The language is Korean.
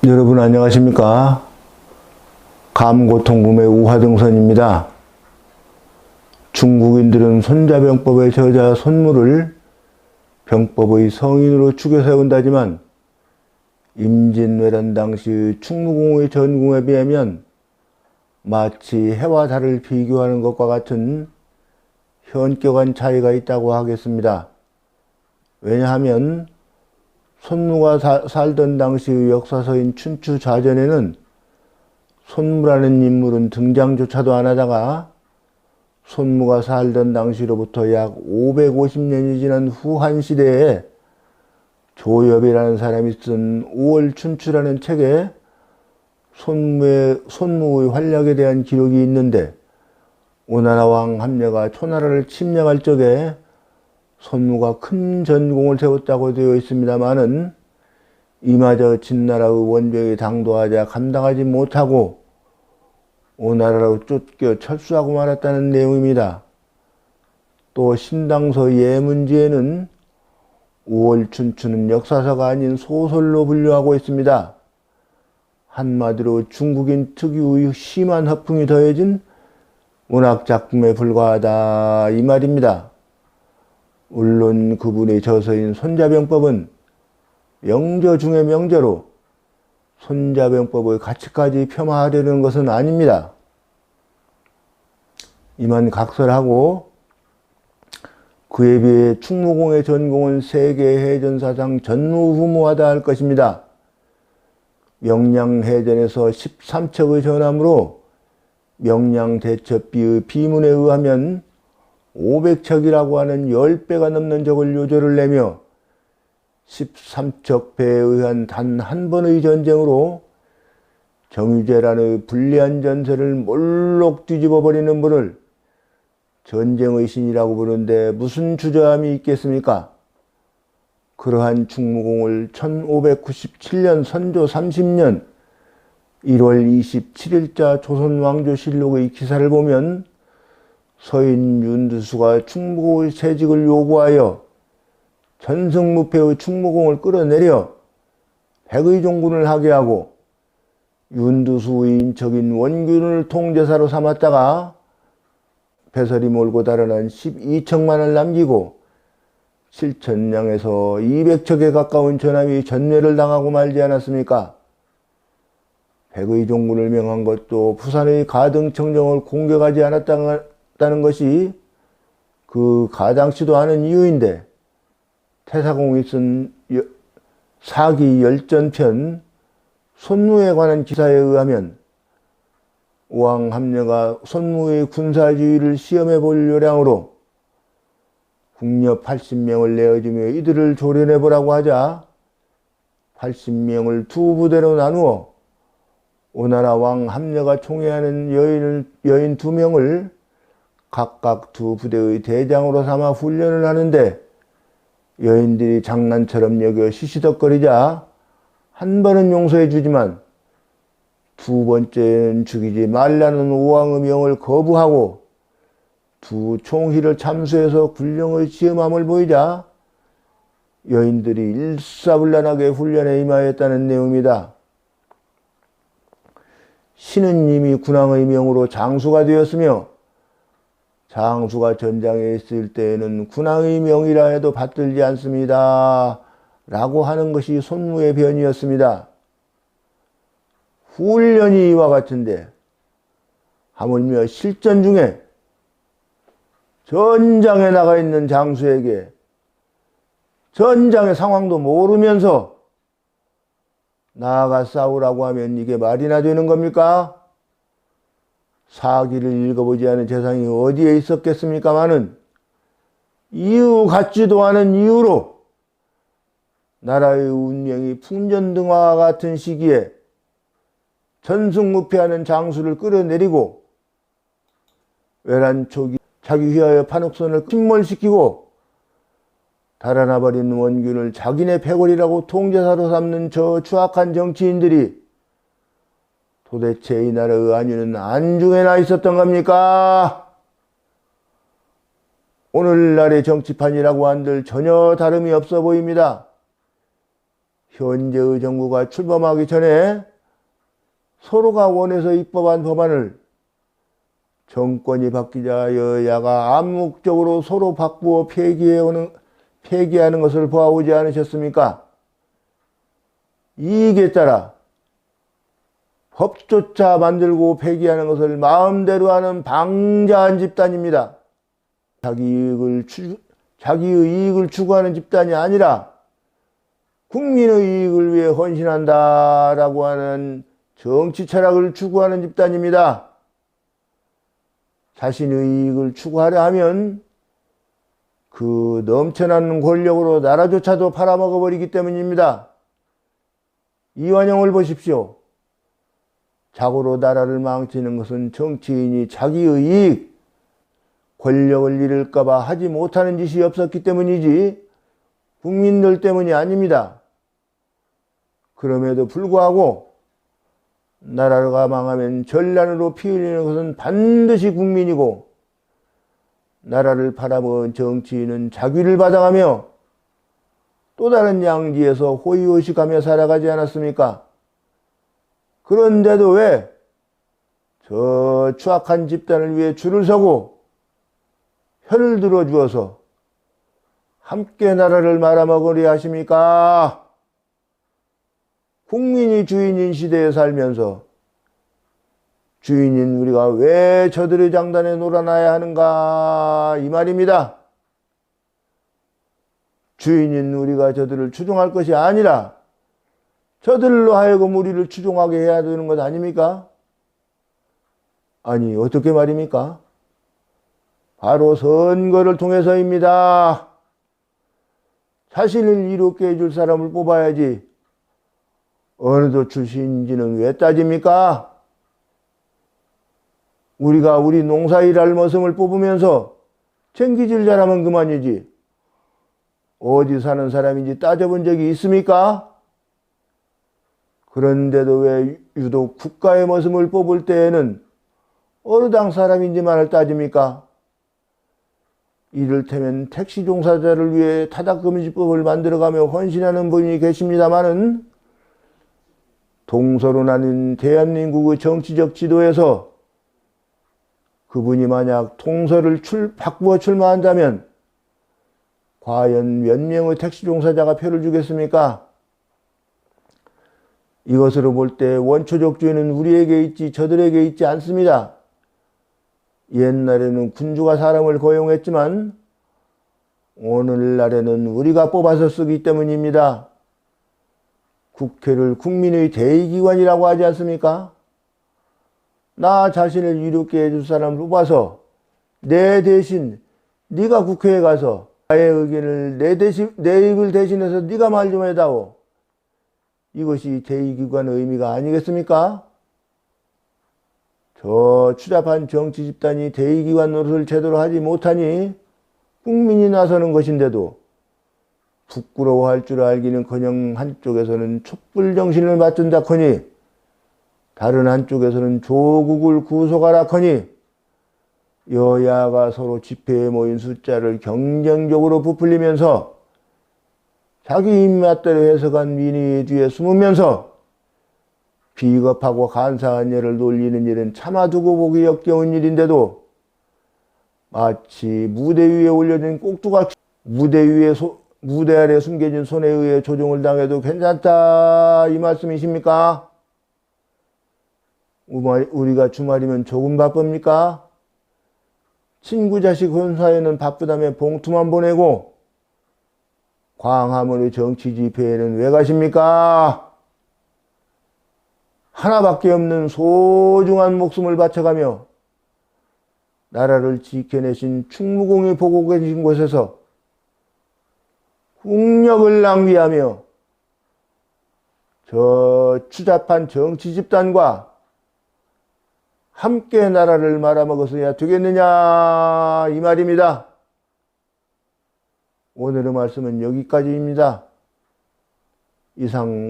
여러분 안녕하십니까? 감고통금의 우화등선입니다. 중국인들은 손자병법의 저자 손무를 병법의 성인으로 추겨 세운다지만 임진왜란 당시 충무공의 전공에 비하면 마치 해와 달을 비교하는 것과 같은 현격한 차이가 있다고 하겠습니다. 왜냐하면 손무가 살던 당시의 역사서인 춘추좌전에는 손무라는 인물은 등장조차도 안 하다가 손무가 살던 당시로부터 약 550년이 지난 후한 시대에 조엽이라는 사람이 쓴 5월 춘추라는 책에 손무의 활약에 대한 기록이 있는데, 오나라 왕 함려가 초나라를 침략할 적에 손무가 큰 전공을 세웠다고 되어 있습니다마는 이마저 진나라의 원병이 당도하자 감당하지 못하고 오나라로 쫓겨 철수하고 말았다는 내용입니다. 또 신당서 예문지에는 5월 춘추는 역사서가 아닌 소설로 분류하고 있습니다. 한마디로 중국인 특유의 심한 허풍이 더해진 문학작품에 불과하다 이 말입니다. 물론 그분의 저서인 손자병법은 명저 중의 명저로 손자병법의 가치까지 폄하하려는 것은 아닙니다. 이만 각설하고 그에 비해 충무공의 전공은 세계 해전사상 전무후무하다 할 것입니다. 명량해전에서 13척의 전함으로 명량대첩비의 비문에 의하면 500척이라고 하는 10배가 넘는 적을 요조를 내며 13척 배에 의한 단 한 번의 전쟁으로 정유재라는 불리한 전세를 몰록 뒤집어버리는 분을 전쟁의 신이라고 부르는데 무슨 주저함이 있겠습니까? 그러한 충무공을 1597년 선조 30년 1월 27일자 조선왕조실록의 기사를 보면 서인 윤두수가 충무공의 채직을 요구하여 전승무패의 충무공을 끌어내려 백의 종군을 하게 하고 윤두수의 인척인 원균을 통제사로 삼았다가 배설이 몰고 달아난 12척만을 남기고 7천량에서 200척에 가까운 전함이 전멸을 당하고 말지 않았습니까? 백의 종군을 명한 것도 부산의 가등청정을 공격하지 않았다는 것이 그 가당치도 않은 이유인데, 태사공이 쓴 사기 열전편 손무에 관한 기사에 의하면 왕 함려가 손무의 군사지휘를 시험해 볼 요량으로 궁녀 80명을 내어주며 이들을 조련해 보라고 하자 80명을 두 부대로 나누어 오나라 왕 함려가 총애하는 여인 2명을 각각 두 부대의 대장으로 삼아 훈련을 하는데, 여인들이 장난처럼 여겨 시시덕거리자 한 번은 용서해 주지만 두 번째는 죽이지 말라는 오왕의 명을 거부하고 두 총희를 참수해서 군령의 지엄함을 보이자 여인들이 일사불란하게 훈련에 임하였다는 내용입니다. 신은 이미 군왕의 명으로 장수가 되었으며 장수가 전장에 있을 때에는 군왕의 명이라 해도 받들지 않습니다 라고 하는 것이 손무의 변이었습니다. 훈련이 이와 같은데 하물며 실전 중에 전장에 나가 있는 장수에게 전장의 상황도 모르면서 나아가 싸우라고 하면 이게 말이나 되는 겁니까? 사기를 읽어보지 않은 재상이 어디에 있었겠습니까마는 이유 같지도 않은 이유로 나라의 운명이 풍전등화와 같은 시기에 전승무패하는 장수를 끌어내리고 외란 초기 자기 휘하여 판옥선을 침몰시키고 달아나버린 원균을 자기네 패거리라고 통제사로 삼는 저 추악한 정치인들이 도대체 이 나라의 안위는 안중에나 있었던 겁니까? 오늘날의 정치판이라고 한들 전혀 다름이 없어 보입니다. 현재의 정부가 출범하기 전에 서로가 원해서 입법한 법안을 정권이 바뀌자 여야가 암묵적으로 서로 바꾸어 폐기하는 것을 보아오지 않으셨습니까? 이익에 따라 법조차 만들고 폐기하는 것을 마음대로 하는 방자한 집단입니다. 자기의 이익을 추구하는 집단이 아니라 국민의 이익을 위해 헌신한다라고 하는 정치 철학을 추구하는 집단입니다. 자신의 이익을 추구하려 하면 그 넘쳐나는 권력으로 나라조차도 팔아먹어버리기 때문입니다. 이완용을 보십시오. 자고로 나라를 망치는 것은 정치인이 자기의 이익, 권력을 잃을까봐 하지 못하는 짓이 없었기 때문이지 국민들 때문이 아닙니다. 그럼에도 불구하고 나라가 망하면 전란으로 피 흘리는 것은 반드시 국민이고 나라를 팔아먹은 정치인은 자귀를 받아가며 또 다른 양지에서 호의호식하며 살아가지 않았습니까? 그런데도 왜 저 추악한 집단을 위해 줄을 서고 편을 들어주어서 함께 나라를 말아먹으려 하십니까? 국민이 주인인 시대에 살면서 주인인 우리가 왜 저들의 장단에 놀아나야 하는가 이 말입니다. 주인인 우리가 저들을 추종할 것이 아니라 저들로 하여금 우리를 추종하게 해야 되는 것 아닙니까? 아니 어떻게 말입니까? 바로 선거를 통해서입니다. 자신을 이롭게 해줄 사람을 뽑아야지 어느 도 출신인지는 왜 따집니까? 우리가 우리 농사일할 머슴을 뽑으면서 챙기질 잘하면 그만이지 어디 사는 사람인지 따져본 적이 있습니까? 그런데도 왜 유독 국가의 머슴을 뽑을 때에는 어느 당 사람인지만을 따집니까? 이를테면 택시 종사자를 위해 타닥금지법을 만들어가며 헌신하는 분이 계십니다마는 동서로 나뉜 대한민국의 정치적 지도에서 그분이 만약 통서를 바꾸어 출마한다면 과연 몇 명의 택시 종사자가 표를 주겠습니까? 이것으로 볼 때 원초적 죄는 우리에게 있지 저들에게 있지 않습니다. 옛날에는 군주가 사람을 고용했지만 오늘날에는 우리가 뽑아서 쓰기 때문입니다. 국회를 국민의 대의기관이라고 하지 않습니까? 나 자신을 이롭게 해줄 사람을 뽑아서 내 대신 네가 국회에 가서 나의 의견을 내 입을 대신해서 네가 말 좀 해다오. 이것이 대의기관의 의미가 아니겠습니까? 저 추잡한 정치 집단이 대의기관 노릇을 제대로 하지 못하니 국민이 나서는 것인데도 부끄러워할 줄 알기는커녕 한쪽에서는 촛불정신을 맞춘다커니 다른 한쪽에서는 조국을 구속하라커니 여야가 서로 집회에 모인 숫자를 경쟁적으로 부풀리면서 자기 입맛대로 해석한 민의의 뒤에 숨으면서 비겁하고 간사한 예를 놀리는 일은 차마두고 보기 역겨운 일인데도 마치 무대 위에 올려진 꼭두각 무대 아래 숨겨진 손에 의해 조종을 당해도 괜찮다 이 말씀이십니까? 우리가 주말이면 조금 바쁩니까? 친구 자식 혼사에는 바쁘다며 봉투만 보내고 광화문의 정치 집회에는 왜 가십니까? 하나밖에 없는 소중한 목숨을 바쳐가며 나라를 지켜내신 충무공이 보고 계신 곳에서 국력을 낭비하며 저 추잡한 정치 집단과 함께 나라를 말아먹어서야 되겠느냐 이 말입니다. 오늘의 말씀은 여기까지입니다. 이상